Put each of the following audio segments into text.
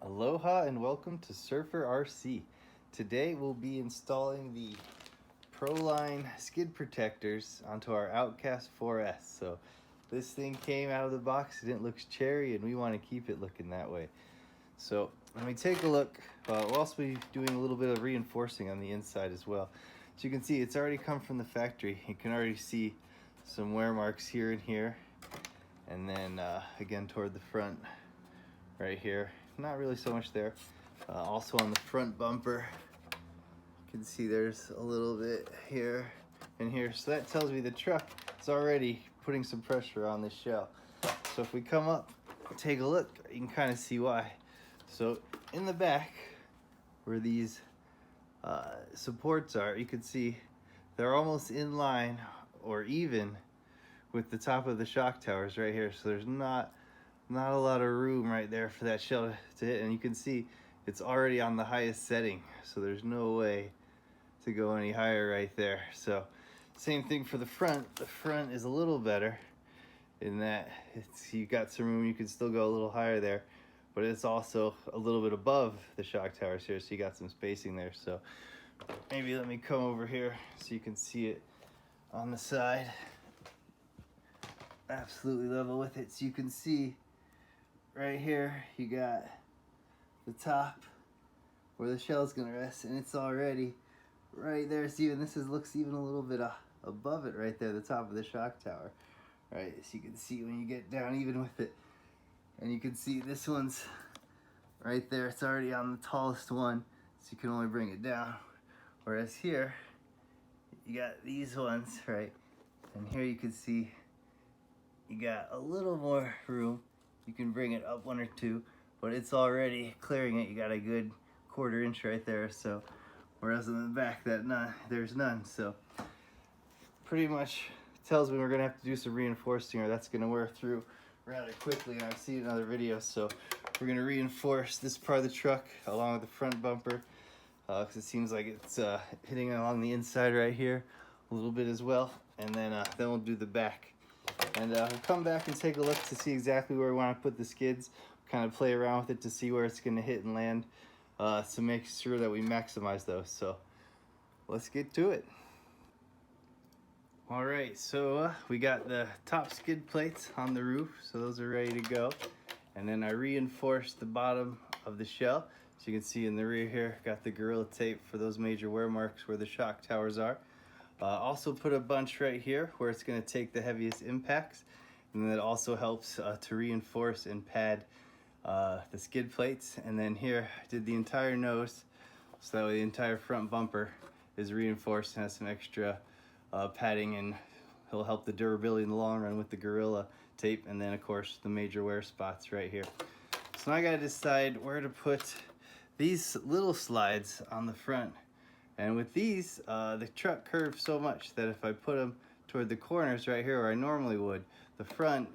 Aloha and welcome to SurferRC. Today we'll be installing the Proline Skid protectors onto our Outcast 4S. So this thing came out of the box and it looks cherry and we want to keep it looking that way. So when we take a look, we'll also be doing a little bit of reinforcing on the inside as well. As you can see, it's already come from the factory. You can already see some wear marks here and here. And then again toward the front right here. Not really so much there. Also on the front bumper, you can see there's a little bit here and here. So that tells me the truck is already putting some pressure on this shell. So if we come up, take a look, you can kind of see why. So in the back, where these supports are, you can see they're almost in line or even with the top of the shock towers right here. So there's not a lot of room right there for that shell to hit, and you can see it's already on the highest setting, so there's no way to go any higher right there. So same thing for the front. The front is a little better in that you got some room, you can still go a little higher there, but it's also a little bit above the shock towers here, so you got some spacing there. So maybe let me come over here so you can see it on the side, absolutely level with it. So you can see right here you got the top where the shell's gonna rest, and it's already right there. See, and looks even a little bit above it right there, the top of the shock tower, right? So you can see when you get down even with it, and you can see this one's right there, it's already on the tallest one, so you can only bring it down. Whereas here you got these ones, right? And here you can see you got a little more room. You can bring it up 1 or 2, but it's already clearing it. You got a good 1/4 inch right there. So, whereas in the back, there's none. So, pretty much tells me we're gonna have to do some reinforcing, or that's gonna wear through rather quickly. And I've seen in other videos. So, we're gonna reinforce this part of the truck along with the front bumper, because it seems like it's hitting along the inside right here a little bit as well. And then we'll do the back. And we'll come back and take a look to see exactly where we want to put the skids, kind of play around with it to see where it's going to hit and land, to make sure that we maximize those. So let's get to it. All right, so we got the top skid plates on the roof, so those are ready to go. And then I reinforced the bottom of the shell. So you can see in the rear here, got the Gorilla Tape for those major wear marks where the shock towers are. Also put a bunch right here where it's going to take the heaviest impacts, and that also helps to reinforce and pad the skid plates. And then here I did the entire nose, so that way the entire front bumper is reinforced and has some extra padding, and it'll help the durability in the long run with the Gorilla Tape. And then of course the major wear spots right here. So now I got to decide where to put these little slides on the front. And with these, the truck curves so much that if I put them toward the corners right here where I normally would, the front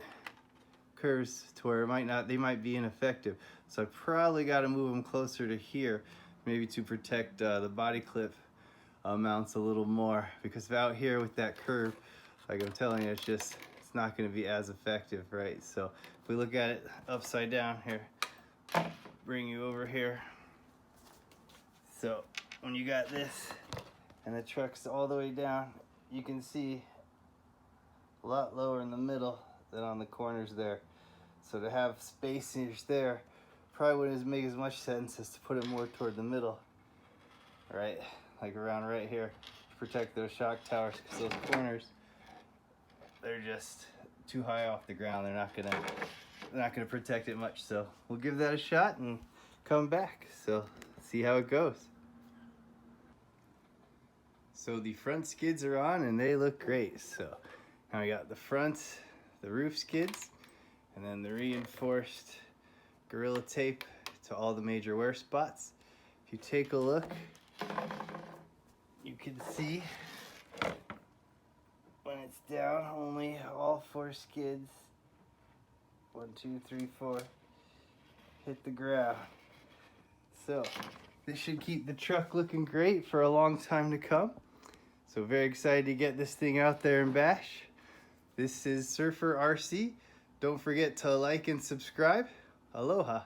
curves to where they might be ineffective. So I probably got to move them closer to here, maybe to protect the body clip mounts a little more, because out here with that curve, like I'm telling you, it's not going to be as effective, right? So if we look at it upside down here, bring you over here. So when you got this and the truck's all the way down, you can see a lot lower in the middle than on the corners there. So to have spacers there probably wouldn't make as much sense as to put it more toward the middle, right? Like around right here to protect those shock towers, because those corners, they're just too high off the ground. They're not gonna protect it much. So we'll give that a shot and come back. So see how it goes. So the front skids are on and they look great. So now we got the front, the roof skids, and then the reinforced Gorilla Tape to all the major wear spots. If you take a look, you can see when it's down, only all 4 skids, 1, 2, 3, 4, hit the ground. So this should keep the truck looking great for a long time to come. So very excited to get this thing out there and bash. This is SurferRC. Don't forget to like and subscribe. Aloha.